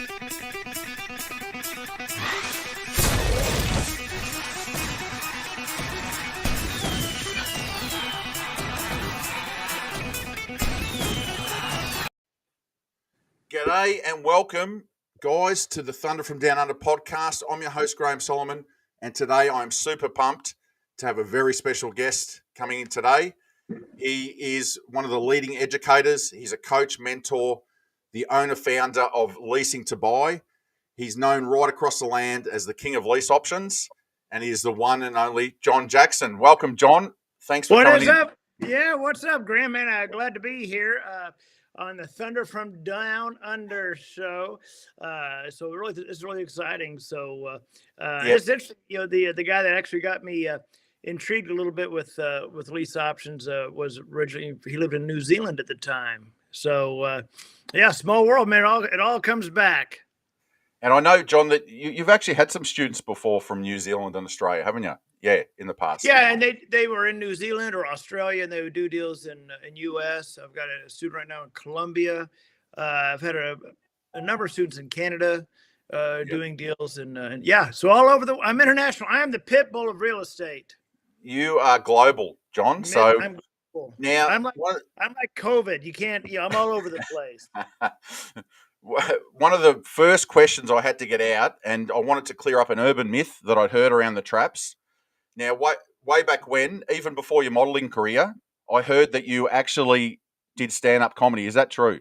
G'day and welcome, guys, to the Thunder from Down Under podcast. I'm your host, Graham Solomon, and today I'm super pumped to have a very special guest coming in today. He is one of the leading educators. He's a coach, mentor, the owner-founder of Leasing to Buy. He's known right across the land as the King of Lease Options, and he is the one and only John Jackson. Welcome, John. Thanks for coming in. What is up? Yeah, what's up, Graham? Man, glad to be here on the Thunder from Down Under show. So really, it's really exciting. So it's interesting. You know, the guy that actually got me intrigued a little bit with lease options was originally, he lived in New Zealand at the time. So yeah, small world, man. It all comes back. And I know, John, that you've actually had some students before from New Zealand and Australia, haven't you? Yeah, in the past. Yeah, and they were in New Zealand or Australia, and they would do deals in U.S. I've got a student right now in Colombia. I've had a number of students in Canada doing deals, and yeah, so all over I'm international. I am the pit bull of real estate. You are global, John. I'm global. Now I'm like COVID. You can't. I'm all over the place. One of the first questions I had to get out, and I wanted to clear up an urban myth that I'd heard around the traps. Now, way back when, even before your modelling career, I heard that you actually did stand-up comedy. Is that true?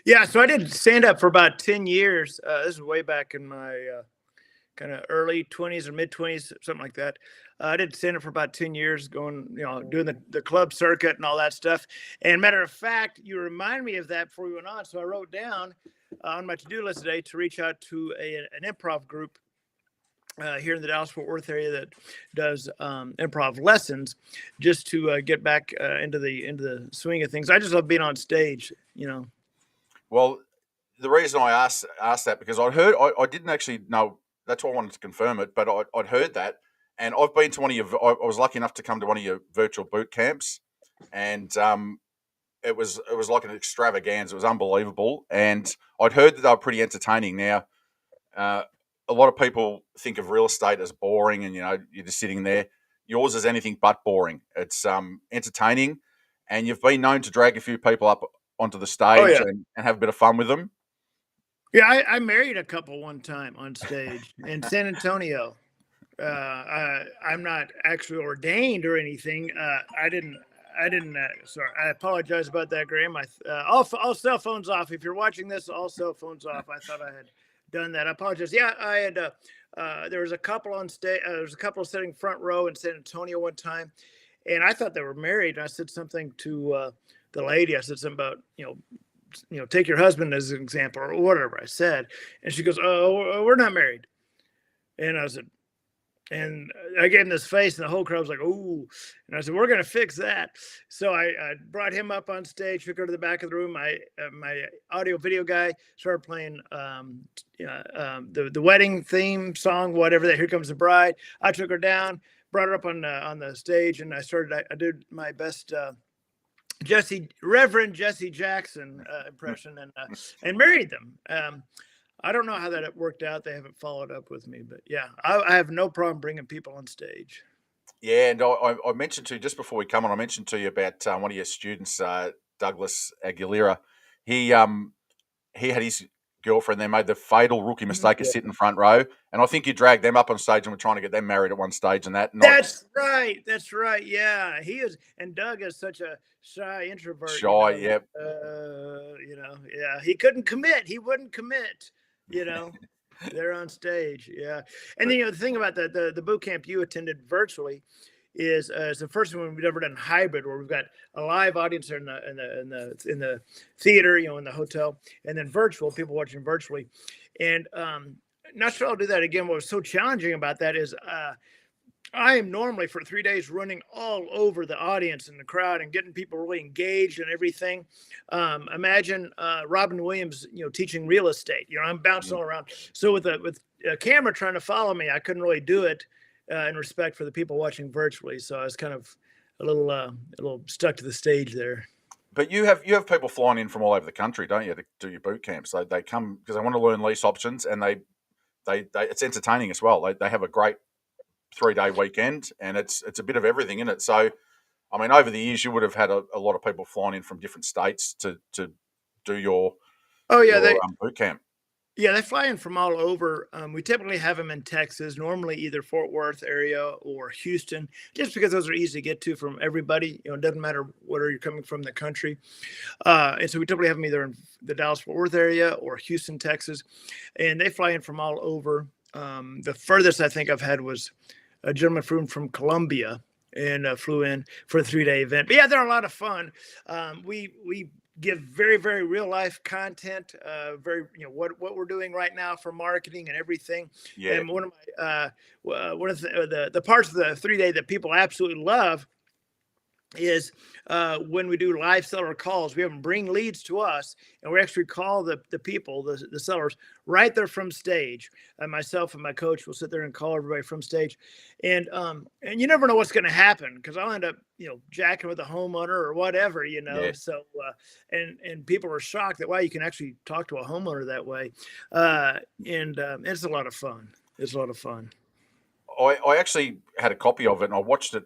Yeah, so I did stand-up for about 10 years. This is way back in my kind of early 20s or mid-20s, something like that. I did stand-up for about 10 years, doing the club circuit and all that stuff. And matter of fact, you remind me of that before we went on. So I wrote down on my to-do list today to reach out to an improv group here in the Dallas-Fort Worth area that does improv lessons, just to get back into the swing of things. I just love being on stage, Well, the reason I asked that, because I didn't actually know. That's why I wanted to confirm it, but I'd heard that, and I've been to I was lucky enough to come to one of your virtual boot camps, and it was like an extravaganza. It was unbelievable, and I'd heard that they were pretty entertaining. Now, a lot of people think of real estate as boring, and you're just sitting there. Yours is anything but boring. It's entertaining, and you've been known to drag a few people up onto the stage and have a bit of fun with them. Yeah, I married a couple one time on stage in San Antonio. I'm not actually ordained or anything. I didn't. Sorry, I apologize about that, Graham. All cell phones off. If you're watching this, all cell phones off. I thought I had done that. I apologize. Yeah, I had. There was a couple on stage. There was a couple sitting front row in San Antonio one time, and I thought they were married. And I said something to the lady. I said something about take your husband as an example or whatever I said, and she goes, "Oh, we're not married." And I said, and I gave him this face, and the whole crowd was like, "Ooh!" And I said, "We're gonna fix that." So I brought him up on stage, took her to the back of the room. My audio video guy started playing the wedding theme song, whatever that. Here Comes the Bride. I took her down, brought her up on the stage, and I did my best Reverend Jesse Jackson impression, and married them. I don't know how that worked out. They haven't followed up with me, but yeah, I have no problem bringing people on stage. Yeah, and I mentioned to you just before we come on, I mentioned to you about one of your students, Douglas Aguilera. He had his girlfriend. They made the fatal rookie mistake of sitting front row, and I think you dragged them up on stage and were trying to get them married at one stage. And that's right. Yeah, he is, and Doug is such a shy introvert. Yep. Yeah, he couldn't commit. He wouldn't commit. They're on stage. Yeah, and then the thing about the boot camp you attended virtually is it's the first one we've ever done hybrid, where we've got a live audience in the theater, in the hotel, and then virtual people watching virtually. And not sure I'll do that again. What was so challenging about that is I am normally for 3 days running all over the audience and the crowd and getting people really engaged and everything. Imagine Robin Williams, teaching real estate. I'm bouncing all around. So with a camera trying to follow me, I couldn't really do it in respect for the people watching virtually. So I was kind of a little stuck to the stage there. But you have people flying in from all over the country, don't you, to do your boot camps? They come because they want to learn lease options, and they it's entertaining as well. They have a great 3-day weekend, and it's a bit of everything in it. So, I mean, over the years, you would have had a lot of people flying in from different states to do Oh yeah, your boot camp. they fly in from all over. We typically have them in Texas, normally either Fort Worth area or Houston, just because those are easy to get to from everybody. It doesn't matter where you're coming from the country. And so we typically have them either in the Dallas-Fort Worth area or Houston, Texas, and they fly in from all over. The furthest I think I've had was a gentleman from Colombia and flew in for a 3-day event. But yeah, they're a lot of fun. We give very, very real life content, very, what we're doing right now for marketing and everything. Yeah, And one of the parts of the 3-day that people absolutely love is when we do live seller calls. We have them bring leads to us, and we actually call the people, the sellers, right there from stage. And myself and my coach will sit there and call everybody from stage. And you never know what's going to happen, because I'll end up jacking with a homeowner or whatever. yeah. So and people are shocked that, wow, you can actually talk to a homeowner that way. And it's a lot of fun. It's a lot of fun. I actually had a copy of it, and I watched it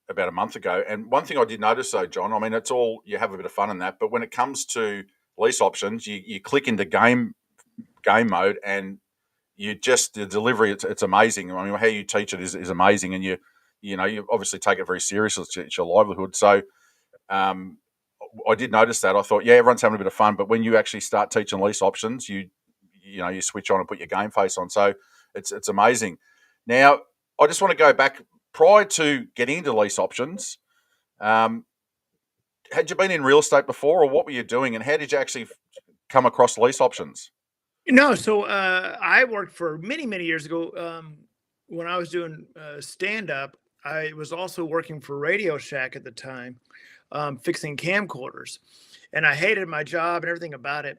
about a month ago. And one thing I did notice, though, John, I mean, it's all, you have a bit of fun in that, but when it comes to lease options, you click into game mode, and the delivery, it's amazing. I mean, how you teach it is amazing, and you obviously take it very seriously. It's your livelihood. So I did notice that. I thought, yeah, everyone's having a bit of fun, but when you actually start teaching lease options, you switch on and put your game face on. So it's amazing. Now, I just want to go back prior to getting into lease options. Had you been in real estate before, or what were you doing, and how did you actually come across lease options? No, so I worked for many, many years ago, when I was doing stand up. I was also working for Radio Shack at the time, fixing camcorders, and I hated my job and everything about it.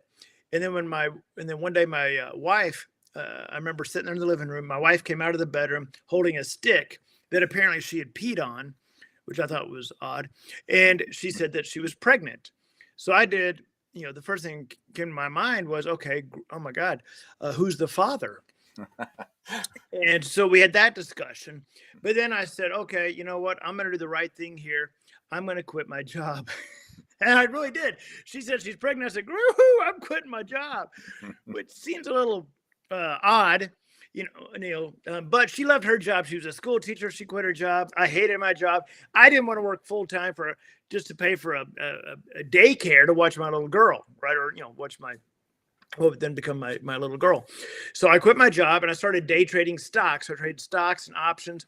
And then one day my wife, I remember sitting there in the living room. My wife came out of the bedroom holding a stick that apparently she had peed on, which I thought was odd. And she said that she was pregnant. So I did, the first thing came to my mind was, okay, oh my God, who's the father? And so we had that discussion. But then I said, okay, you know what? I'm going to do the right thing here. I'm going to quit my job. And I really did. She said she's pregnant. I said, woohoo, I'm quitting my job, which seems a little odd. But she loved her job. She was a school teacher. She quit her job. I hated my job. I didn't want to work full time just to pay for a daycare to watch my little girl, right? Or watch what would then become my little girl. So I quit my job and I started day trading stocks. I traded stocks and options,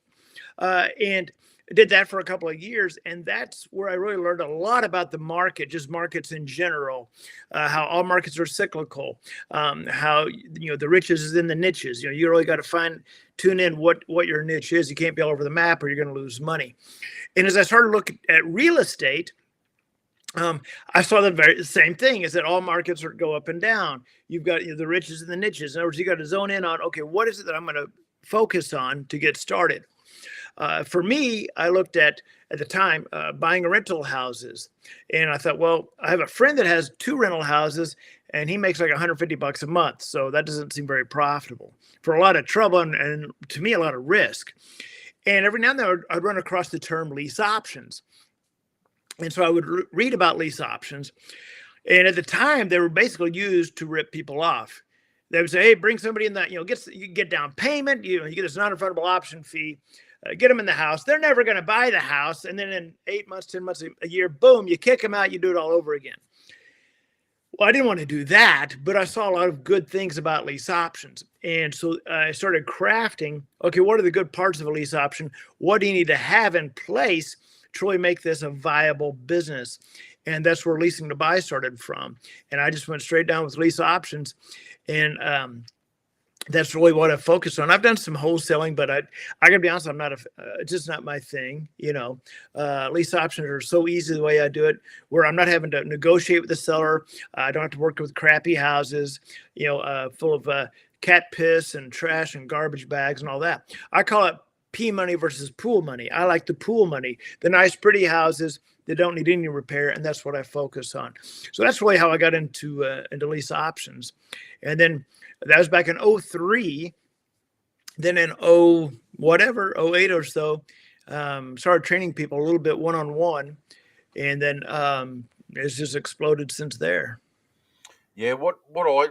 and did that for a couple of years. And that's where I really learned a lot about the market, just markets in general, how all markets are cyclical, how, the riches is in the niches. You really got to tune in what your niche is. You can't be all over the map or you're going to lose money. And as I started looking at real estate, I saw the very same thing, is that all markets go up and down. You've got the riches and the niches. In other words, you got to zone in on, okay, what is it that I'm going to focus on to get started? For me, I looked at the time, buying rental houses. And I thought, well, I have a friend that has 2 rental houses and he makes like $150 a month. So that doesn't seem very profitable, for a lot of trouble and to me, a lot of risk. And every now and then I'd run across the term lease options. And so I would read about lease options. And at the time, they were basically used to rip people off. They would say, hey, bring somebody in that, you get down payment, you get this non-refundable option fee. Get them in the house. They're never going to buy the house. And then in 8 months, 10 months, a year, boom, you kick them out. You do it all over again. Well, I didn't want to do that, but I saw a lot of good things about lease options. And so I started crafting, okay, what are the good parts of a lease option? What do you need to have in place to really make this a viable business? And that's where Leasing to Buy started from. And I just went straight down with lease options. And that's really what I focused on. I've done some wholesaling, but I gotta be honest, I'm not just not my thing. Lease options are so easy the way I do it, where I'm not having to negotiate with the seller. I don't have to work with crappy houses, full of cat piss and trash and garbage bags and all that. I call it P money versus pool money. I like the pool money, the nice, pretty houses that don't need any repair, and that's what I focus on. So that's really how I got into lease options. And then that was back in '03. Then in whatever, '08 or so, started training people a little bit one-on-one. And then it's just exploded since there. Yeah, what I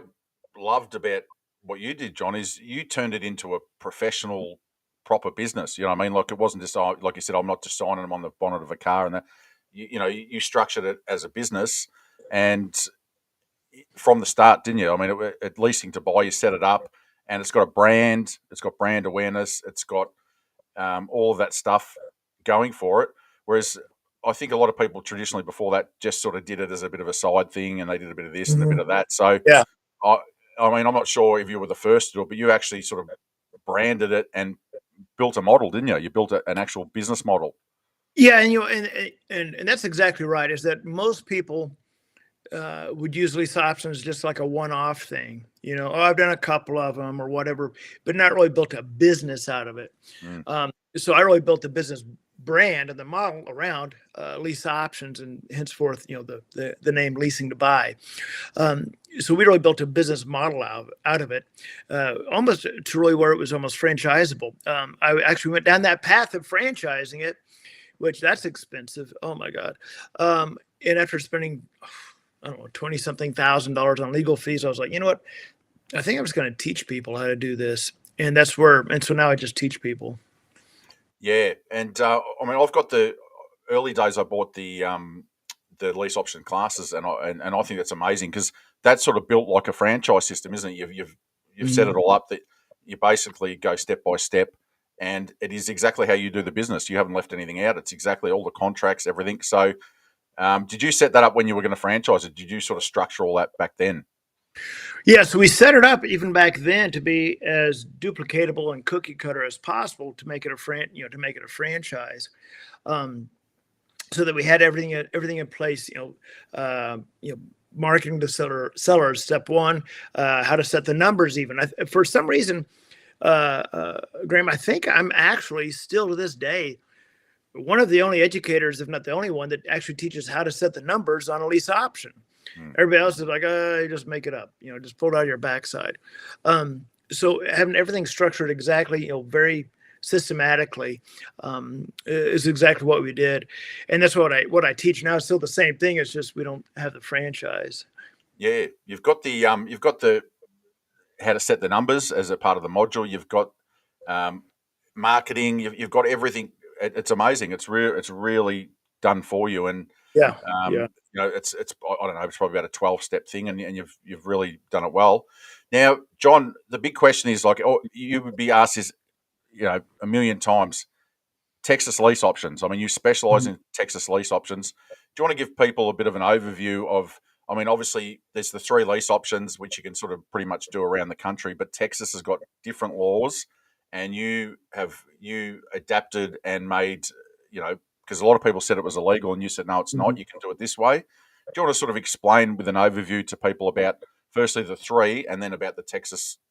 loved about what you did, John, is you turned it into a professional, proper business. You know what I mean? Like, it wasn't just, like you said, I'm not just signing them on the bonnet of a car and that. You structured it as a business, and from the start, didn't you? I mean, at Leasing to Buy, you set it up, and it's got a brand, it's got brand awareness, it's got all of that stuff going for it. Whereas I think a lot of people traditionally before that just sort of did it as a bit of a side thing, and they did a bit of this and a bit of that. So, Yeah. I mean, I'm not sure if you were the first to do it, but you actually sort of branded it and built a model, didn't you? You built an actual business model. Yeah, and that's exactly right. Is that most people would use lease options just like a one-off thing. I've done a couple of them or whatever, but not really built a business out of it. So I really built the business brand and the model around lease options, and henceforth, the name Leasing to Buy. So we really built a business model out of it, almost to really where it was almost franchisable. I actually went down that path of franchising it, which that's expensive. Oh my God. And after spending, I don't know, 20 something $1,000 on legal fees, I was like, you know what? I think I'm just going to teach people how to do this. And so now I just teach people. Yeah. And I mean, I've got the early days, I bought the lease option classes, and I think that's amazing, because that's sort of built like a franchise system, isn't it? You've set it all up that you basically go step by step, and it is exactly how you do the business. You haven't left anything out. It's exactly all the contracts, everything. So, did you set that up when you were going to franchise it? Did you sort of structure all that back then? Yeah, so we set it up even back then to be as duplicatable and cookie cutter as possible to make it a franchise, so that we had everything in place. Marketing to sellers, step one, how to set the numbers. Even for some reason, Graham, I think I'm actually still to this day one of the only educators, if not the only one, that actually teaches how to set the numbers on a lease option. Everybody else is like, you just make it up, just pull it out of your backside. So having everything structured exactly, very systematically, is exactly what we did. And that's what I teach now. It's still the same thing. It's just we don't have the franchise. Yeah, you've got the how to set the numbers as a part of the module. You've got marketing. You've got everything. It's amazing. It's really done for you. And Yeah. it's I don't know. It's probably about a 12-step thing, and you've really done it well. Now, John, the big question is, like, you would be asked is, a million times, Texas lease options. I mean, you specialize in Texas lease options. Do you want to give people a bit of an overview of? I mean, obviously, there's the 3 lease options, which you can sort of pretty much do around the country, but Texas has got different laws, and you adapted and made, because a lot of people said it was illegal, and you said, no, it's not. You can do it this way. Do you want to sort of explain with an overview to people about, firstly, the 3, and then about the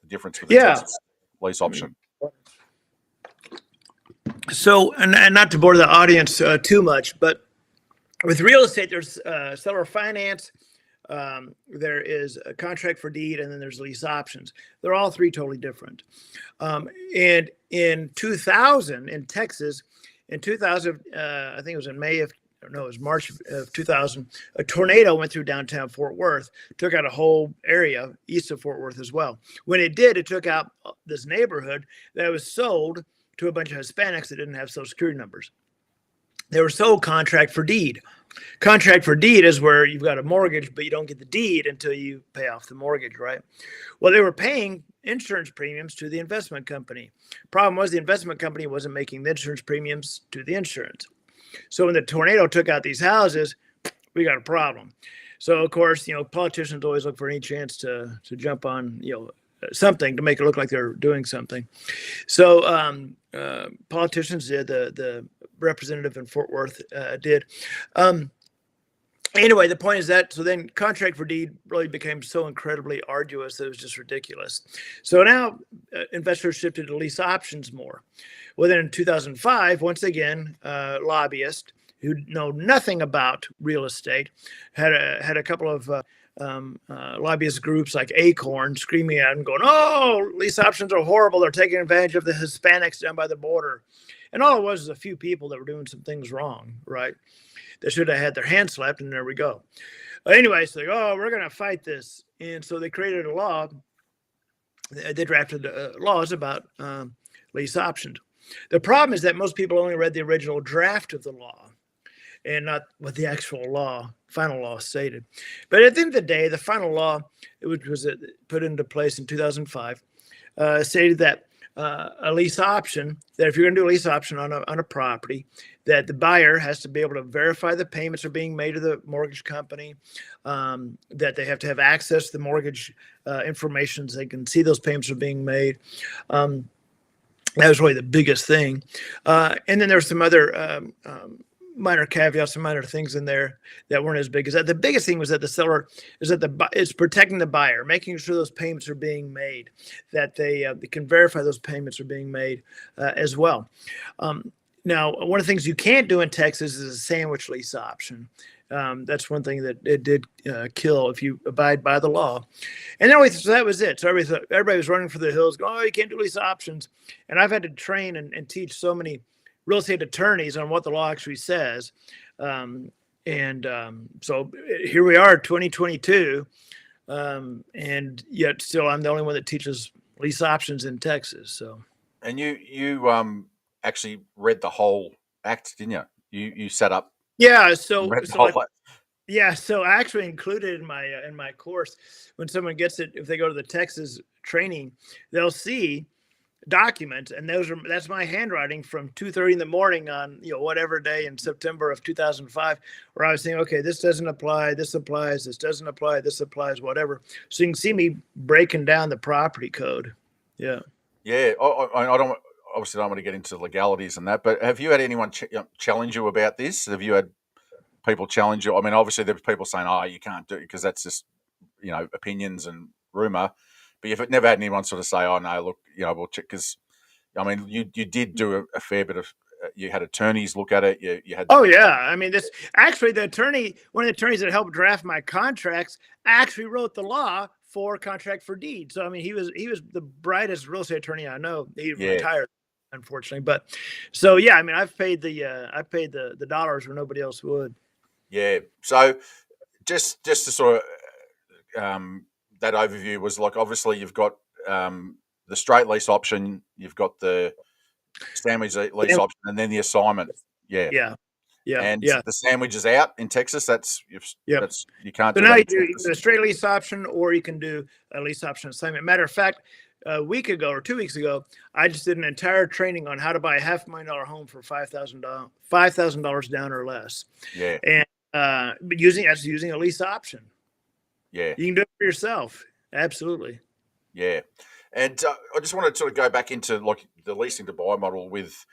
difference with the Texas lease option? So, and not to bore the audience too much, but with real estate, there's seller finance, there is a contract for deed, and then there's lease options. They're all 3 totally different. And in 2000 in Texas, in 2000, I think it was it was March of 2000, a tornado went through downtown Fort Worth, took out a whole area east of Fort Worth as well. When it did, it took out this neighborhood that was sold to a bunch of Hispanics that didn't have social security numbers. They were sold contract for deed. Contract for deed is where you've got a mortgage, but you don't get the deed until you pay off the mortgage, right? Well, they were paying insurance premiums to the investment company. Problem was the investment company wasn't making the insurance premiums to the insurance. So when the tornado took out these houses, we got a problem. So, of course, politicians always look for any chance to jump on, something to make it look like they're doing something. So politicians did, the representative in Fort Worth did. Anyway, the point is that, so then contract for deed really became so incredibly arduous that it was just ridiculous. So now investors shifted to lease options more. Well, then in 2005, once again, lobbyists who know nothing about real estate had a couple of lobbyist groups like Acorn screaming at them, going, "Oh, lease options are horrible. They're taking advantage of the Hispanics down by the border." And all it was a few people that were doing some things wrong, right? They should have had their hands slapped, and there we go. Anyway, so we're going to fight this. And so they created a law. They drafted laws about lease options. The problem is that most people only read the original draft of the law and not what the actual final law stated. But at the end of the day, the final law, which was put into place in 2005, stated that a lease option, that if you're going to do a lease option on a property, that the buyer has to be able to verify the payments are being made to the mortgage company, that they have to have access to the mortgage information so they can see those payments are being made. That was really the biggest thing. And then there's some other minor caveats and minor things in there that weren't as big as that. The biggest thing was that the seller is protecting the buyer, making sure those payments are being made, that they can verify those payments are being made as well. Now, one of the things you can't do in Texas is a sandwich lease option. That's one thing that it did kill if you abide by the law. And then so that was it. So everybody was running for the hills, going, "Oh, you can't do lease options." And I've had to train and teach so many real estate attorneys on what the law actually says. So here we are, 2022, and yet still I'm the only one that teaches lease options in Texas. So. And you actually read the whole act, didn't you? You set up. Yeah. So I actually included in my course, when someone gets it, if they go to the Texas training, they'll see documents, and that's my handwriting from 2:30 in the morning on whatever day in September of 2005, where I was saying, okay, this doesn't apply, this applies, this doesn't apply, this applies, whatever. So you can see me breaking down the property code. Yeah. I obviously don't want to get into legalities and that, but have you had anyone challenge you about this? Have you had people challenge you? I mean, obviously there's people saying, "Oh, you can't do it," because that's just opinions and rumor. But you've never had anyone sort of say, "Oh no, look, we'll check," because I mean, you did do a fair bit of. You had attorneys look at it. You had. Oh yeah, I mean, this actually one of the attorneys that helped draft my contracts actually wrote the law for contract for deed. So I mean, he was the brightest real estate attorney I know. He retired, unfortunately, but so yeah, I mean, I've paid the dollars where nobody else would. Yeah. So just to sort of that overview was like, obviously you've got the straight lease option, you've got the sandwich lease option, and then the assignment. Yeah. And the sandwich is out in Texas. That's you can't. So do now that you do a straight lease option, or you can do a lease option assignment. Matter of fact, a week ago or 2 weeks ago, I just did an entire training on how to buy a $500,000 home for $5,000 down or less. Yeah. And but using a lease option. Yeah. You can do it for yourself. Absolutely. Yeah. And I just wanted to sort of go back into like the leasing to buy model with,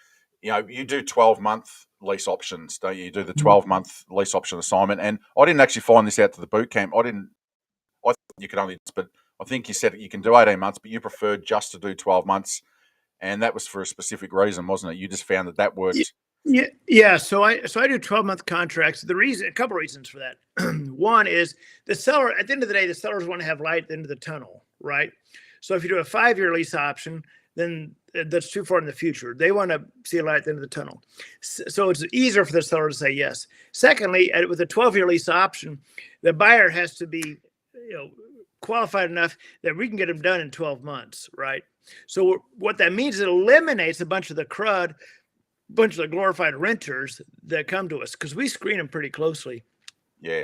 you do 12-month lease options, don't you? You do the 12-month lease option assignment. And I didn't actually find this out to the boot camp. I thought you could only, but I think you said you can do 18 months, but you preferred just to do 12 months. And that was for a specific reason, wasn't it? You just found that worked. Yeah. So I do 12-month contracts. A couple of reasons for that. One is the seller, at the end of the day, the sellers want to have light at the end of the tunnel, right? So if you do a 5-year lease option, then that's too far in the future. They want to see a light at the end of the tunnel. So it's easier for the seller to say yes. Secondly, with a 12-year lease option, the buyer has to be qualified enough that we can get them done in 12 months, right? So what that means is it eliminates a bunch of the bunch of the glorified renters that come to us, because we screen them pretty closely. Yeah.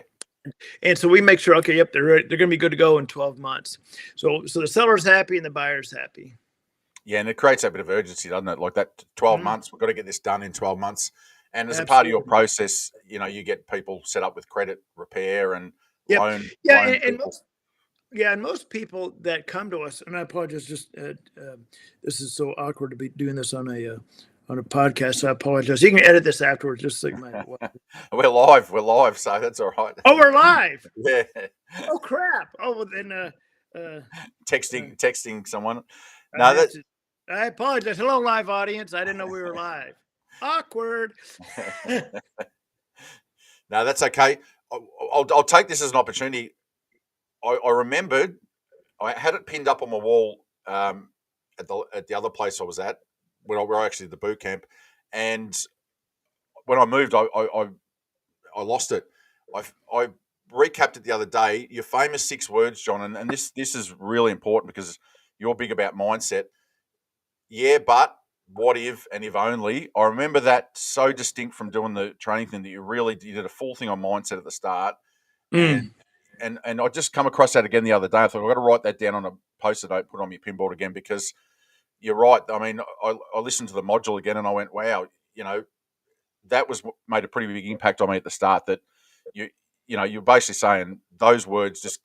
And so we make sure, okay, yep, they're going to be good to go in 12 months. So the seller's happy and the buyer's happy. Yeah, and it creates a bit of urgency, doesn't it? Like that 12 months, we've got to get this done in 12 months. And as a part of your process, you get people set up with credit repair and loan. Yeah, and most people that come to us, and I apologize, just this is so awkward to be doing this on a podcast. So I apologize. You can edit this afterwards, just like my wife. We're live, so that's all right. Oh, we're live. Yeah. Oh crap. Oh, well then texting someone. I No, missed it. I apologize. Hello, live audience. I didn't know we were live. Awkward. no, that's okay. I'll take this as an opportunity. I remembered I had it pinned up on my wall at the other place I was at when I were actually at the boot camp, and when I moved, I lost it. I recapped it the other day. Your famous 6 words, John, and this is really important because you're big about mindset. Yeah, but what if and if only. I remember that so distinct from doing the training thing that you did a full thing on mindset at the start, and Mm. and I just come across that again the other day. I thought I've got to write that down on a post-it note, put it on my pinboard again because you're right. I mean, I listened to the module again and I went, wow, that was made a pretty big impact on me at the start. That you you're basically saying those words just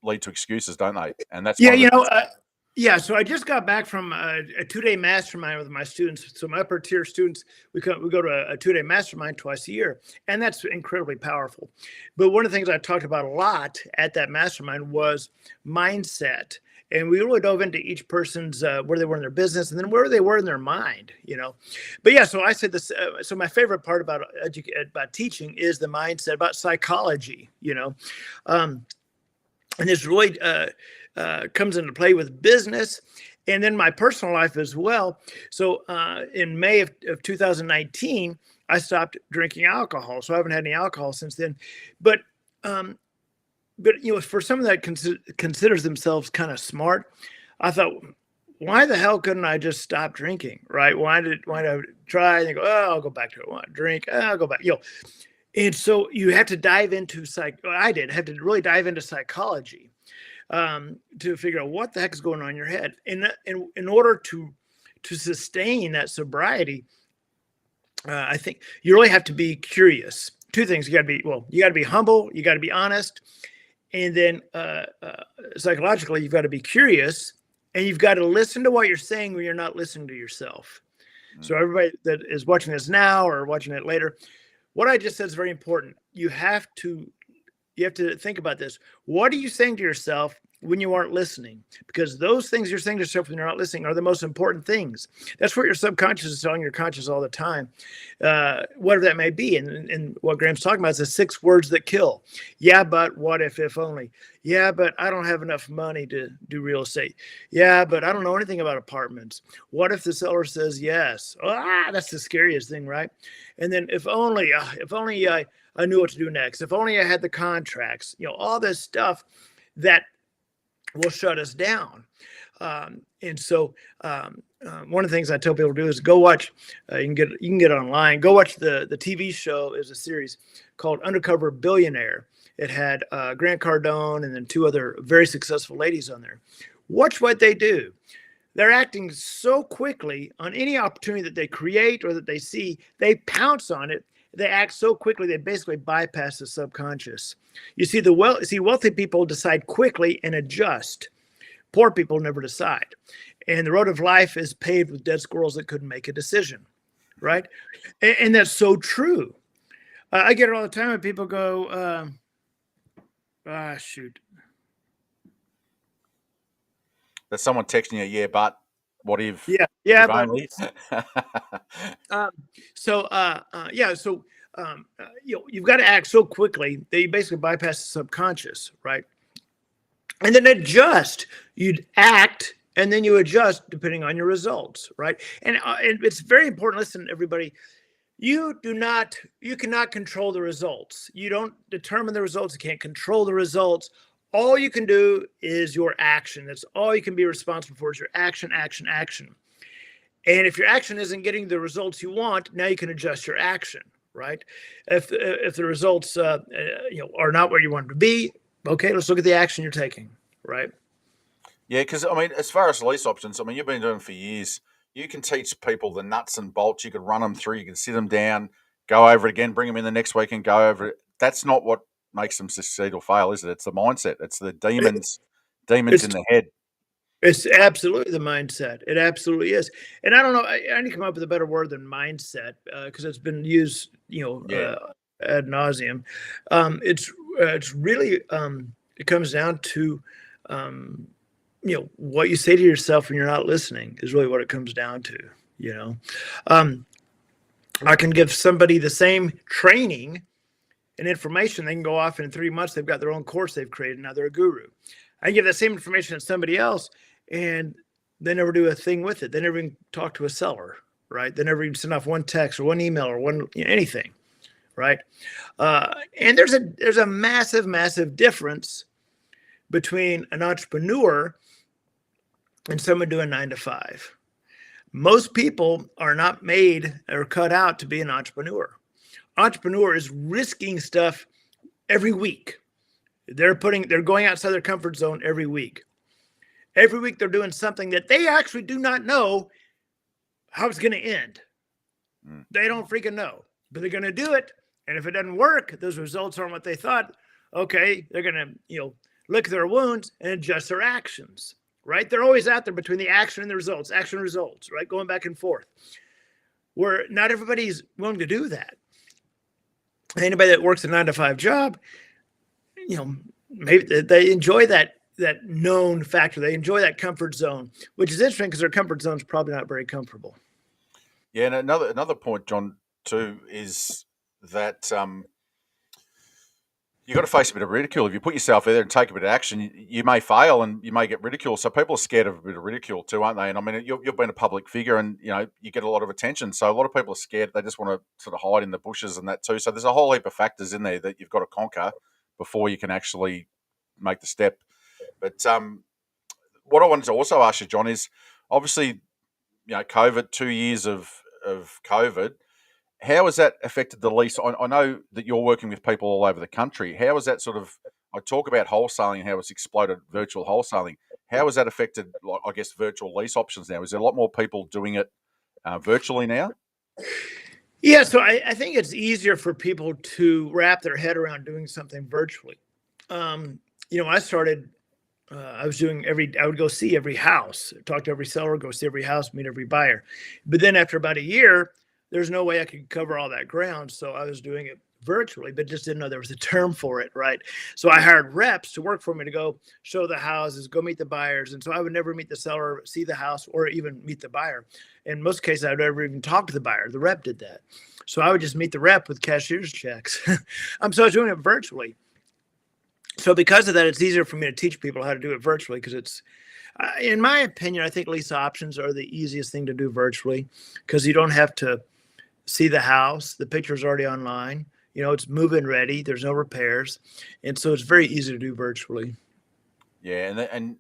lead to excuses, don't they? And that's Yeah, one of the yeah. So I just got back from a 2-day mastermind with my students. So my upper tier students, we go to a 2-day mastermind twice a year, and that's incredibly powerful. But one of the things I talked about a lot at that mastermind was mindset, and we really dove into each person's where they were in their business, and then where they were in their mind. But yeah, so I said this. So my favorite part about about teaching is the mindset, about psychology. Um, and this really comes into play with business and then my personal life as well. So in May of 2019, I stopped drinking alcohol. So I haven't had any alcohol since then. But um, for someone that considers themselves kind of smart, I thought, why the hell couldn't I just stop drinking, right? Why did I try and go, oh, I'll go back to it. Want to drink? Oh, I'll go back. And so you have to dive into had to really dive into psychology to figure out what the heck is going on in your head. And in order to sustain that sobriety, I think you really have to be curious. Two things: you got to be humble, you got to be honest, and then psychologically, you've got to be curious, and you've got to listen to what you're saying when you're not listening to yourself. So everybody that is watching this now or watching it later, what I just said is very important. You have to think about this. What are you saying to yourself when you aren't listening? Because those things you're saying to yourself when you're not listening are the most important things. That's what your subconscious is telling your conscious all the time, whatever that may be. And what Graham's talking about is the 6 words that kill. Yeah, but what if only? Yeah, but I don't have enough money to do real estate. Yeah, but I don't know anything about apartments. What if the seller says yes? That's the scariest thing, right? And then if only I knew what to do next. If only I had the contracts, all this stuff that will shut us down. And so one of the things I tell people to do is go watch. You can get it online. Go watch the TV show. Is a series called Undercover Billionaire. It had Grant Cardone and then 2 other very successful ladies on there. Watch what they do. They're acting so quickly on any opportunity that they create or that they see. They pounce on it. They act so quickly they basically bypass the subconscious. You see, wealthy people decide quickly and adjust. Poor people never decide. And the road of life is paved with dead squirrels that couldn't make a decision, right? And that's so true. I get it all the time when people go, shoot. That's someone texting you, yeah, but what if? Yeah, If but only. so you've got to act so quickly that you basically bypass the subconscious, right? And then adjust. You'd act and then you adjust depending on your results, right? And it's very important. Listen, everybody, you cannot control the results. You don't determine the results. You can't control the results. All you can do is your action. That's all you can be responsible for is your action, action, action. And if your action isn't getting the results you want, now you can adjust your action, right? If the results are not where you want them to be, okay, let's look at the action you're taking, right? Yeah, because I mean, as far as lease options, I mean, you've been doing it for years. You can teach people the nuts and bolts. You could run them through. You can sit them down, go over it again, bring them in the next week, and go over it. That's not what makes them succeed or fail, is it? It's the mindset. It's the demons It's in the head. It's absolutely the mindset. It absolutely is. And I don't know. I need to come up with a better word than mindset because it's been used, Yeah. ad nauseum. It's really it comes down to what you say to yourself when you're not listening is really what it comes down to. You know, um, I can give somebody the same training and information. They can go off in 3 months. They've got their own course they've created. Now they're a guru. I give that same information to somebody else, and they never do a thing with it. They never even talk to a seller, right? They never even send off one text or one email or one anything, right? And there's a massive difference between an entrepreneur and someone doing 9 to 5. Most people are not made or cut out to be an entrepreneur. Entrepreneur is risking stuff every week. They're going outside their comfort zone every week. Every week they're doing something that they actually do not know how it's going to end. They don't freaking know, but they're going to do it. And if it doesn't work, those results aren't what they thought. Okay, they're going to, lick their wounds and adjust their actions, right? They're always out there between the action and the results, right? Going back and forth. Where not everybody's willing to do that. Anybody that works a 9 to 5 job, maybe they enjoy that known factor. They enjoy that comfort zone, which is interesting because their comfort zone is probably not very comfortable. Yeah, and another point, John, too, is that you've got to face a bit of ridicule. If you put yourself there and take a bit of action, you may fail and you may get ridiculed. So people are scared of a bit of ridicule too, aren't they? And I mean, you've been a public figure, and you get a lot of attention. So a lot of people are scared. They just want to sort of hide in the bushes and that too. So there's a whole heap of factors in there that you've got to conquer before you can actually make the step. But what I wanted to also ask you, John, is obviously, COVID, 2 years of COVID. How has that affected the lease? I know that you're working with people all over the country. How has that sort of, I talk about wholesaling and how it's exploded virtual wholesaling. How has that affected, I guess, virtual lease options now? Is there a lot more people doing it virtually now? Yeah, so I think it's easier for people to wrap their head around doing something virtually. When I started, I would go see every house, talk to every seller, go see every house, meet every buyer. But then after about a year, there's no way I could cover all that ground. So I was doing it virtually, but just didn't know there was a term for it, right? So I hired reps to work for me to go show the houses, go meet the buyers. And so I would never meet the seller, see the house, or even meet the buyer. In most cases, I would never even talk to the buyer. The rep did that. So I would just meet the rep with cashier's checks. So I was doing it virtually. So because of that, it's easier for me to teach people how to do it virtually because it's, in my opinion, I think lease options are the easiest thing to do virtually because you don't have to see the house. The picture's already online. It's move-in ready. There's no repairs. And so it's very easy to do virtually. Yeah. And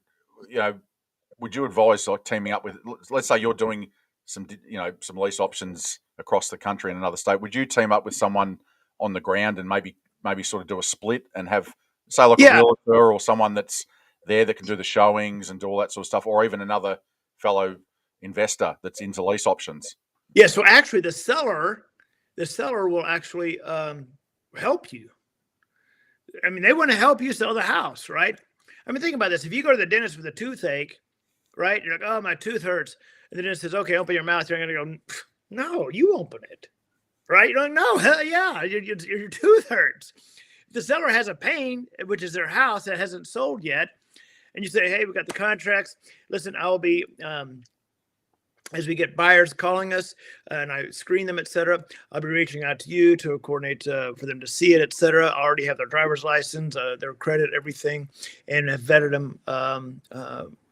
would you advise like teaming up with, let's say you're doing some lease options across the country in another state. Would you team up with someone on the ground and maybe sort of do a split and have, say, like a realtor or someone that's there that can do the showings and do all that sort of stuff, or even another fellow investor that's into lease options? Yeah. So actually the seller will actually help you. I mean, they want to help you sell the house, right? I mean, think about this. If you go to the dentist with a toothache, right? You're like, oh, my tooth hurts. And the dentist says, okay, open your mouth. You're going to go, no, you open it, right? You're like, no, hell yeah, your tooth hurts. If the seller has a pain, which is their house that hasn't sold yet, and you say, hey, we got the contracts. Listen, I'll be, as we get buyers calling us and I screen them, et cetera, I'll be reaching out to you to coordinate for them to see it, et cetera. I already have their driver's license, their credit, everything, and have vetted them,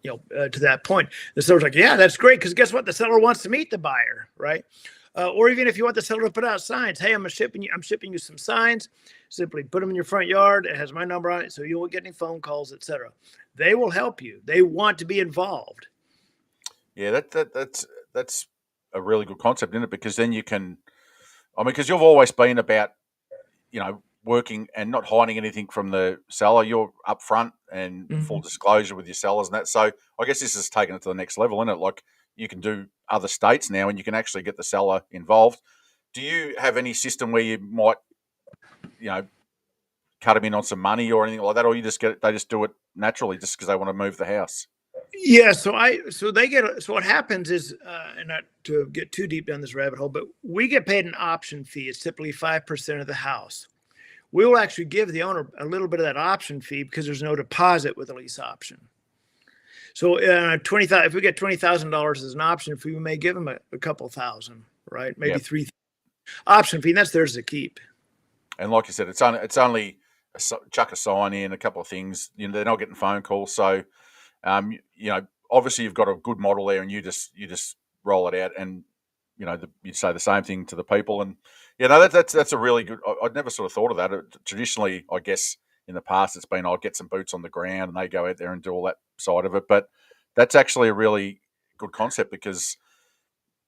to that point. The seller's like, yeah, that's great. Because guess what? The seller wants to meet the buyer, right? Or even if you want the seller to put out signs, hey, I'm shipping you some signs. Simply put them in your front yard. It has my number on it, so you won't get any phone calls, et cetera. They will help you. They want to be involved. Yeah, that's a really good concept, isn't it? Because then you can, because you've always been about, working and not hiding anything from the seller. You're upfront and full disclosure with your sellers and that. So I guess this has taken it to the next level, isn't it? Like you can do other states now and you can actually get the seller involved. Do you have any system where you might, cut them in on some money or anything like that, or they just do it naturally just because they want to move the house? Yeah, so what happens is, and not to get too deep down this rabbit hole, but we get paid an option fee. It's typically 5% of the house. We will actually give the owner a little bit of that option fee because there's no deposit with a lease option. So 20,000. If we get $20,000 as an option fee, we may give them a couple thousand, right? Maybe Yep. three option fee. And that's theirs to keep. And like you said, it's only chuck a sign in, a couple of things. They're not getting phone calls, so obviously you've got a good model there, and you just roll it out, and you say the same thing to the people, and that's a really good. I'd never sort of thought of that. Traditionally, I guess in the past it's been I'll get some boots on the ground, and they go out there and do all that side of it. But that's actually a really good concept because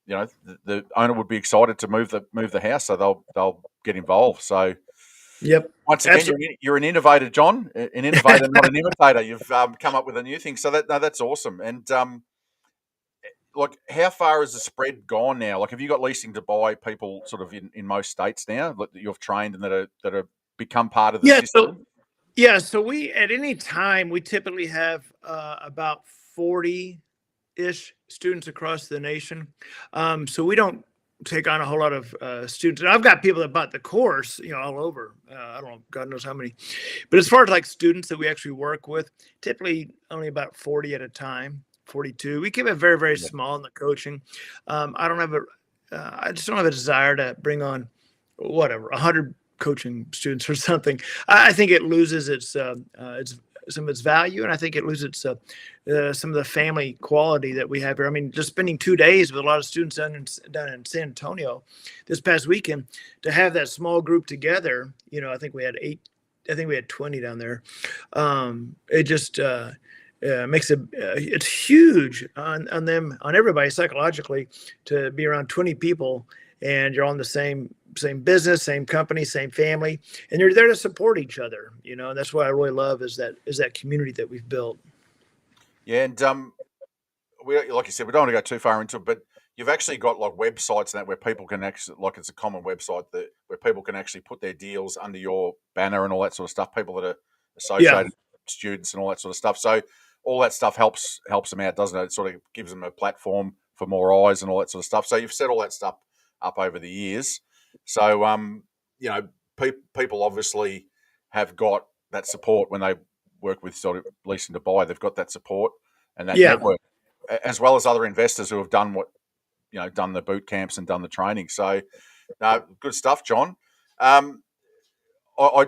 the owner would be excited to move the house, so they'll get involved. So Yep. once again, you're an innovator, John, an innovator, not an imitator. You've come up with a new thing, so that's awesome. And like, how far has the spread gone now? Like, have you got leasing to buy people sort of in most states now that you've trained and that are become part of the Yeah. system? So we at any time we typically have about 40-ish students across the nation. So we don't take on a whole lot of students. And I've got people that bought the course, all over. I don't know, God knows how many. But as far as like students that we actually work with, typically only about 40 at a time, 42. We keep it very, very Yeah. small in the coaching. I just don't have a desire to bring on whatever 100 coaching students or something. I think it loses its some of its value, and I think it loses some of the family quality that we have here. I mean, just spending 2 days with a lot of students down in San Antonio this past weekend, to have that small group together. I think we had 8. I think we had 20 down there. It just makes it's huge on them, on everybody psychologically, to be around 20 people, and you're on the same business, same company, same family, and you're there to support each other. And that's what I really love is that community that we've built. Yeah, and we, like you said, we don't want to go too far into it, but you've actually got like websites and that where people can actually, like, it's a common website where people can actually put their deals under your banner and all that sort of stuff. People that are Yeah. associated students and all that sort of stuff. So all that stuff helps them out, doesn't it? It sort of gives them a platform for more eyes and all that sort of stuff. So you've set all that stuff up over the years. So people obviously have got that support when they work with sort of leasing to buy. They've got that support and that Yeah. network, as well as other investors who have done done the boot camps and done the training. So, good stuff, John. I I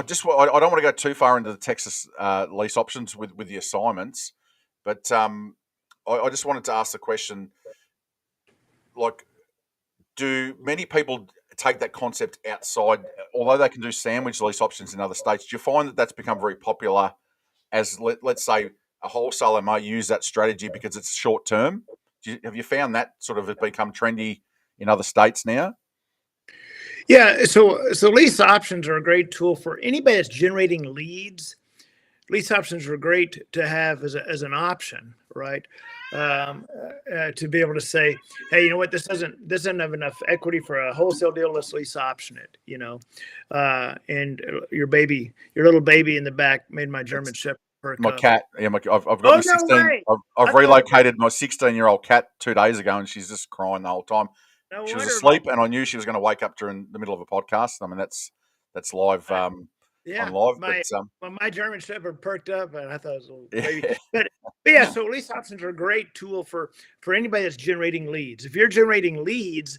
don't want to go too far into the Texas lease options with the assignments, but I just wanted to ask the question: like, do many people take that concept outside? Although they can do sandwich lease options in other states, do you find that that's become very popular? As let's say a wholesaler might use that strategy because it's short term. Have you found that sort of has become trendy in other states now? Yeah. So lease options are a great tool for anybody that's generating leads. Lease options are great to have as an option, right? To be able to say, hey, you know what, this doesn't have enough equity for a wholesale deal. Let's lease option it, and your little baby in the back made my German It's Shepherd perk my up. cat. Yeah, I've got Oh, my no 16. way! I've I thought it was, relocated my 16-year-old cat 2 days ago, and she's just crying the whole time. no She was wonder. asleep, and I knew she was going to wake up during the middle of a podcast. I mean, that's live on Yeah, live, but my German Shepherd perked up, and I thought it was a little baby. yeah, But yeah, so lease options are a great tool for anybody that's generating leads. If you're generating leads,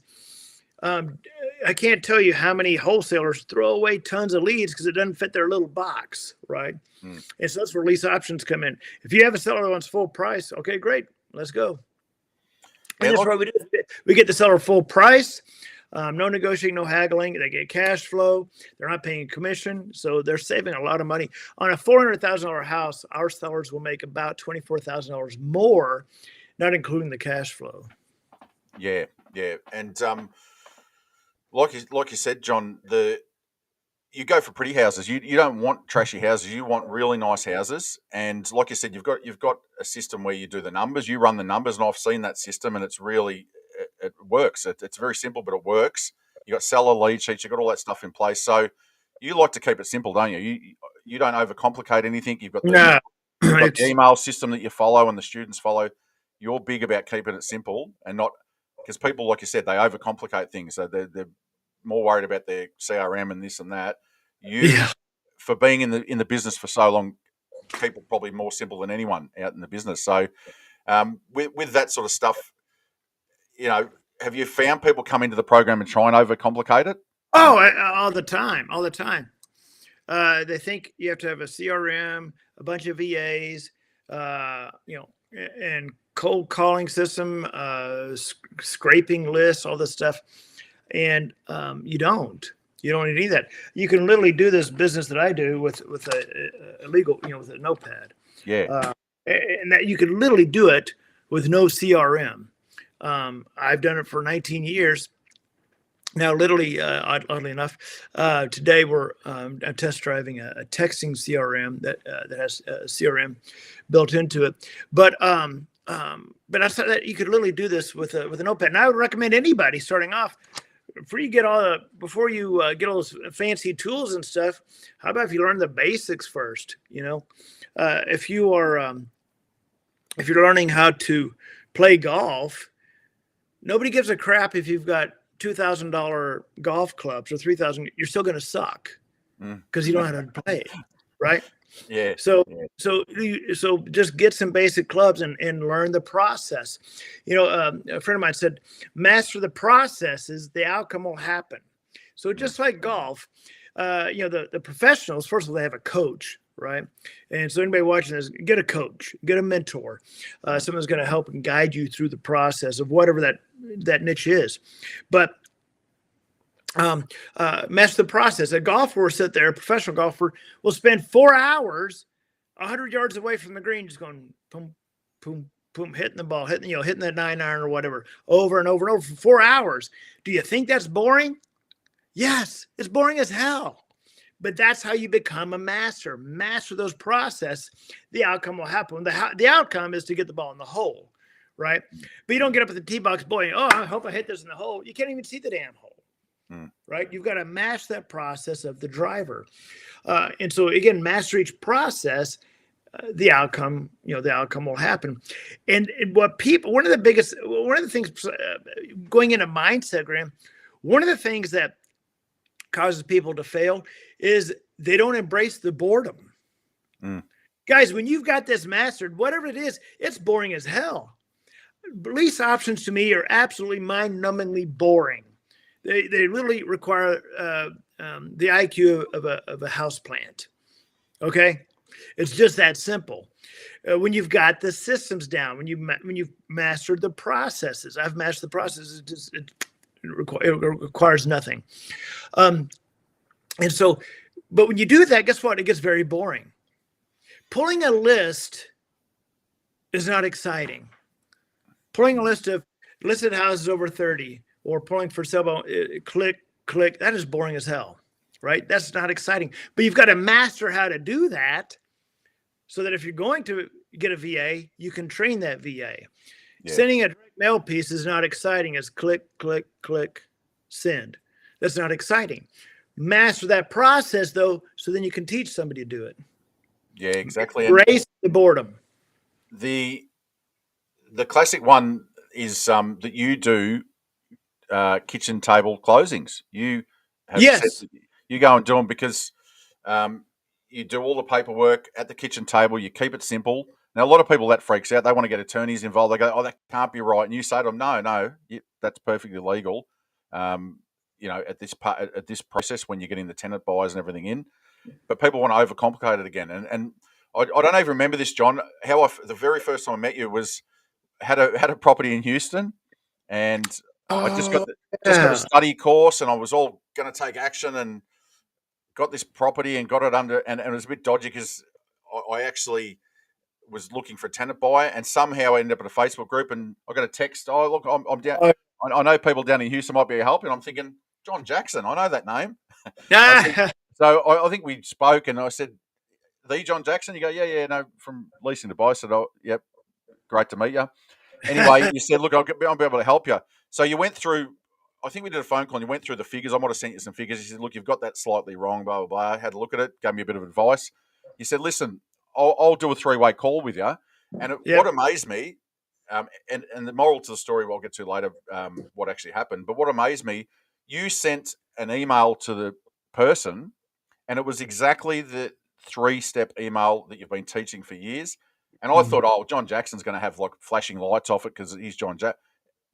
um, I can't tell you how many wholesalers throw away tons of leads because it doesn't fit their little box, right? mm. And so that's where lease options come in. If you have a seller that wants full price, okay, great, let's go. And Yeah, that's like what we do. We get the seller full price. No negotiating, no haggling. They get cash flow. They're not paying commission, so they're saving a lot of money. On a $400,000 house, our sellers will make about $24,000 more, not including the cash flow. yeah, and like you said, John, you go for pretty houses. You don't want trashy houses. You want really nice houses. And like you said, you've got a system where you do the numbers. You run the numbers, and I've seen that system, and it works. It's very simple, but it works. You got seller lead sheets. You got all that stuff in place. So you like to keep it simple, don't you? You don't overcomplicate anything. No, You've got the it's email system that you follow and the students follow. You're big about keeping it simple and not because people, like you said, they overcomplicate things. So they're more worried about their CRM and this and that. You, yeah, for being in the business for so long, people probably more simple than anyone out in the business. So with that sort of stuff, have you found people come into the program and try and overcomplicate it? Oh, all the time, all the time. They think you have to have a CRM, a bunch of VAs, and cold calling system, scraping lists, all this stuff. And you don't. You don't need any of that. You can literally do this business that I do with a legal, with a notepad. Yeah. And that you can literally do it with no CRM. I've done it for 19 years. Now, literally, oddly enough, today I'm test driving a texting CRM that has a CRM built into it. But I thought that you could literally do this with a notepad. And I would recommend anybody starting off, before you get all those fancy tools and stuff. How about if you learn the basics first? If you're learning how to play golf, nobody gives a crap if you've got $2,000 golf clubs or 3,000. You're still going to suck because you don't know how to play, right? Yeah. So just get some basic clubs and learn the process. A friend of mine said, master the processes, the outcome will happen. So just like golf, the professionals, first of all, they have a coach, right? And so anybody watching this, get a coach, get a mentor, someone's going to help and guide you through the process of whatever that niche is. But master the process. A golfer will sit there, a professional golfer will spend 4 hours 100 yards away from the green, just going boom, boom, boom, hitting the ball, hitting that 9-iron or whatever, over and over and over for 4 hours. Do you think that's boring? Yes, it's boring as hell. But that's how you become a master. Master those process, the outcome will happen. The outcome is to get the ball in the hole, right? But you don't get up at the tee box, boy, I hope I hit this in the hole. You can't even see the damn hole. Right? You've got to master that process of the driver. And so again, master each process, the outcome will happen. And one of the things going into mindset, Graham, one of the things that causes people to fail is they don't embrace the boredom. Guys, when you've got this mastered, whatever it is, it's boring as hell. Lease options to me are absolutely mind-numbingly boring. They literally require the IQ of a house plant. Okay, it's just that simple. When you've got the systems down, when you've mastered the processes, I've mastered the processes. It requires nothing. And so, but when you do that, guess what? It gets very boring. Pulling a list is not exciting. Pulling a list of listed houses over 30. Or pulling for sale, click, that is boring as hell, right? That's not exciting. But you've got to master how to do that so that if you're going to get a VA, you can train that VA. Yeah. Sending a direct mail piece is not exciting as click, send. That's not exciting. Master that process, though, so then you can teach somebody to do it. Yeah, exactly. Embrace the boredom. The classic one is that you do kitchen table closings. You have said you go and do them because you do all the paperwork at the kitchen table. You keep it simple. Now, a lot of people that freaks out. They want to get attorneys involved. They go, "Oh, that can't be right." And you say to them, "No, that's perfectly legal." At this process when you're getting the tenant buyers and everything in, but people want to overcomplicate it again. And I don't even remember this, John. The very first time I met you was had a property in Houston, and I just got a study course, and I was all going to take action and got this property and got it under, and it was a bit dodgy because I actually was looking for a tenant buyer, and somehow I ended up in a Facebook group, and I got a text. Oh, look, I'm down. I know people down in Houston might be helping. I'm thinking John Jackson. I know that name. So I think we spoke, and I said, "The John Jackson." You go, "Yeah, no, from Leasing to Buy." I said, "Oh, yep, great to meet you." Anyway, you said, "Look, I'll be able to help you." So you went through, I think we did a phone call and you went through the figures. I might have sent you some figures. You said, "Look, you've got that slightly wrong, blah, blah, blah." I had a look at it, gave me a bit of advice. You said, "Listen, I'll do a 3-way call with you." And what amazed me, and the moral to the story we'll get to later, what actually happened, but what amazed me, you sent an email to the person and it was exactly the 3-step email that you've been teaching for years. And I thought, oh, John Jackson's going to have like flashing lights off it because he's John Jack.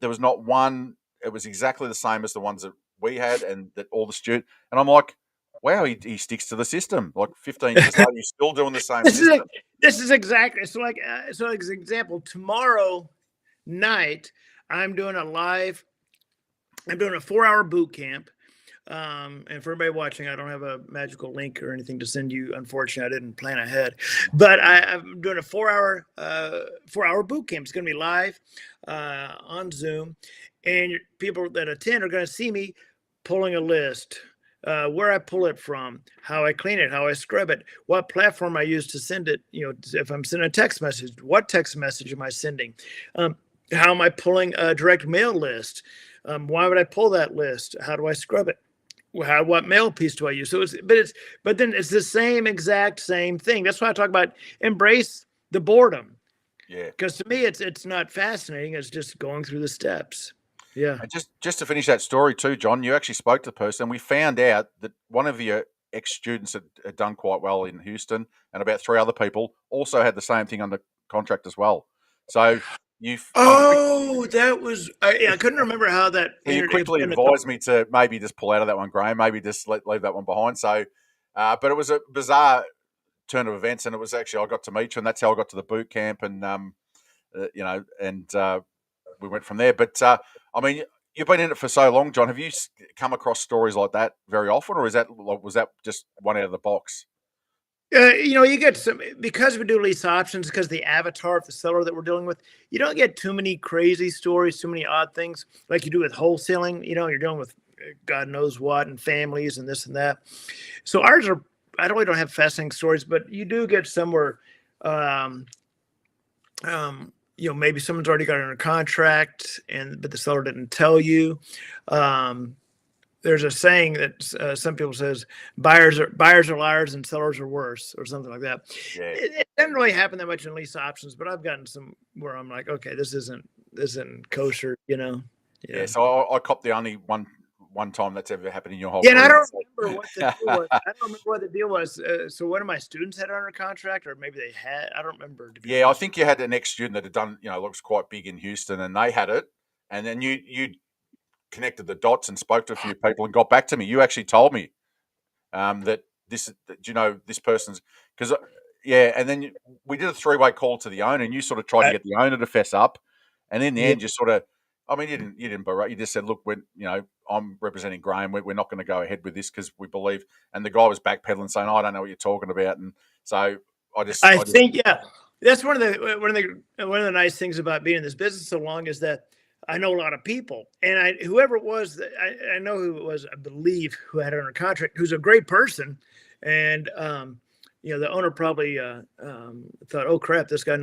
There was not one. It was exactly the same as the ones that we had and that all the students. And I'm like, wow, he sticks to the system. Like 15 years later, he's still doing the same This is system. this is exactly so. Like so, as an example, tomorrow night I'm doing a 4-hour boot camp. And for everybody watching, I don't have a magical link or anything to send you. Unfortunately, I didn't plan ahead, but I'm doing a 4-hour boot camp. It's going to be live on Zoom, and people that attend are going to see me pulling a list, where I pull it from, how I clean it, how I scrub it, what platform I use to send it. If I'm sending a text message, what text message am I sending? How am I pulling a direct mail list? Why would I pull that list? How do I scrub it? What mail piece do I use? But then it's the exact same thing. That's why I talk about embrace the boredom. Yeah. Because to me, it's not fascinating. It's just going through the steps. Yeah. And just to finish that story too, John, you actually spoke to the person. And we found out that one of your ex-students had done quite well in Houston, and about 3 other people also had the same thing under contract as well. So That was I couldn't remember how that. you quickly advised me to maybe just pull out of that one, Graham. Maybe just leave that one behind. So, but it was a bizarre turn of events, and it was actually I got to meet you, and that's how I got to the boot camp, and we went from there. But I mean, you've been in it for so long, John. Have you come across stories like that very often, or was that just one out of the box? You get some because we do lease options because the avatar of the seller that we're dealing with. You don't get too many crazy stories, too many odd things like you do with wholesaling. You're dealing with God knows what and families and this and that. So ours are. I really don't have fascinating stories, but you do get somewhere. Maybe someone's already got it under contract, but the seller didn't tell you. There's a saying that some people says buyers are liars and sellers are worse, or something like that. Yeah. It doesn't really happen that much in lease options, but I've gotten some where I'm like, okay, this isn't kosher, Yeah. So I copped the only one time that's ever happened in your whole career. And I don't remember what the deal was. I don't remember what the deal was. So one of my students had it under contract, or maybe they had. I don't remember. Yeah, I think you had an ex-student that had done, looks quite big in Houston, and they had it, and then you connected the dots and spoke to a few people and got back to me. You actually told me that this person's because and then we did a 3-way call to the owner, and you sort of tried to get the owner to fess up, and in the end, you sort of, I mean, you didn't berate. You just said, look, I'm representing Graham. We're not going to go ahead with this because we believe. And the guy was backpedaling, saying, I don't know what you're talking about, and so I think that's one of the nice things about being in this business so long is that I know a lot of people, and whoever it was, I know who it was. I believe who had it under contract, who's a great person, and the owner probably thought, "Oh crap, this guy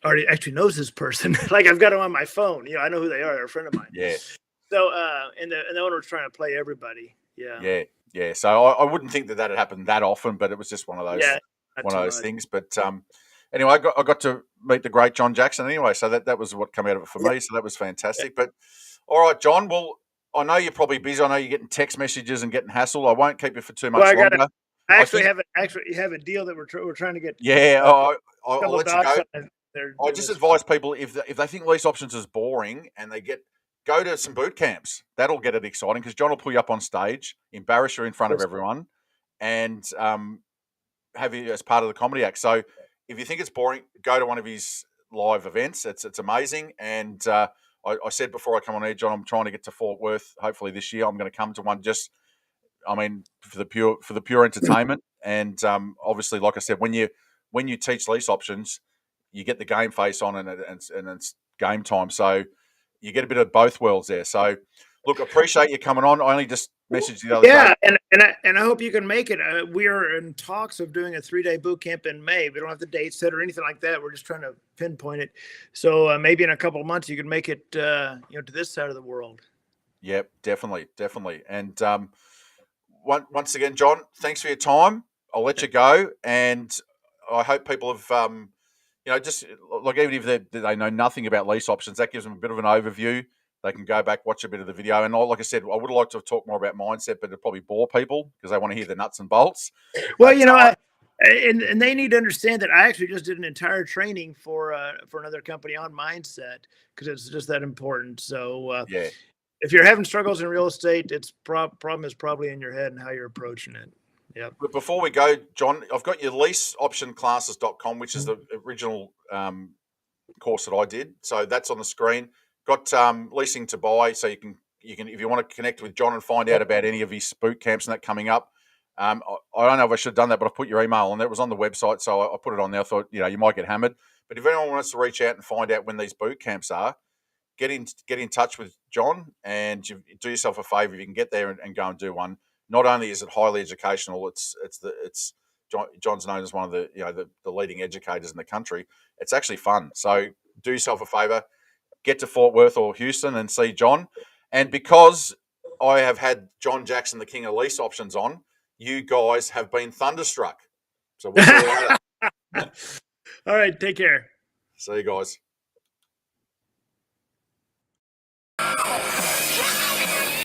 already actually knows this person." Like I've got him on my phone. I know who they are. They're a friend of mine. Yeah. So and the owner was trying to play everybody. Yeah. Yeah. So I wouldn't think that had happened that often, but it was just one of those things. But anyway, I got to meet the great John Jackson anyway, so that was what came out of it for me. So that was fantastic. But all right, John. Well, I know you're probably busy. I know you're getting text messages and getting hassled. I won't keep you for too much longer. I actually have a deal that we're trying to get. Yeah, I'll let you go. I just advise people if they think lease options is boring and they go to some boot camps. That'll get it exciting because John will pull you up on stage, embarrass you in front of everyone, and have you as part of the comedy act. So if you think it's boring, go to one of his live events. It's amazing. And I said before I come on here, John, I'm trying to get to Fort Worth. Hopefully this year I'm going to come to one. For the pure entertainment. And obviously, like I said, when you teach lease options, you get the game face on and it's game time. So you get a bit of both worlds there. So look, appreciate you coming on. I only just messaged the other day. Yeah, and I hope you can make it. We are in talks of doing a 3-day boot camp in May. We don't have the date set or anything like that. We're just trying to pinpoint it. So maybe in a couple of months you can make it, to this side of the world. Yep, definitely. And once again, John, thanks for your time. I'll let you go, and I hope people have, just like even if they know nothing about lease options, that gives them a bit of an overview. They can go back, watch a bit of the video. And like I said, I would like to talk more about mindset, but it'd probably bore people because they want to hear the nuts and bolts. Well, And they need to understand that I actually just did an entire training for another company on mindset because it's just that important. So Yeah. if you're having struggles in real estate, it's problem is probably in your head and how you're approaching it. Yep. But before we go, John, I've got your leaseoptionclasses.com, which is the original course that I did. So that's on the screen. Got leasing to buy, so you can if you want to connect with John and find out about any of his boot camps and that coming up. I don't know if I should have done that, but I put your email on there. It was on the website, so I put it on there. I thought you might get hammered, but if anyone wants to reach out and find out when these boot camps are, get in touch with John and do yourself a favour if you can get there and go and do one. Not only is it highly educational, it's John's known as one of the leading educators in the country. It's actually fun. So do yourself a favour, get to Fort Worth or Houston and see John. And because I have had John Jackson, the King of Lease Options, on, you guys have been thunderstruck. So we'll see you later. All right. Take care. See you guys.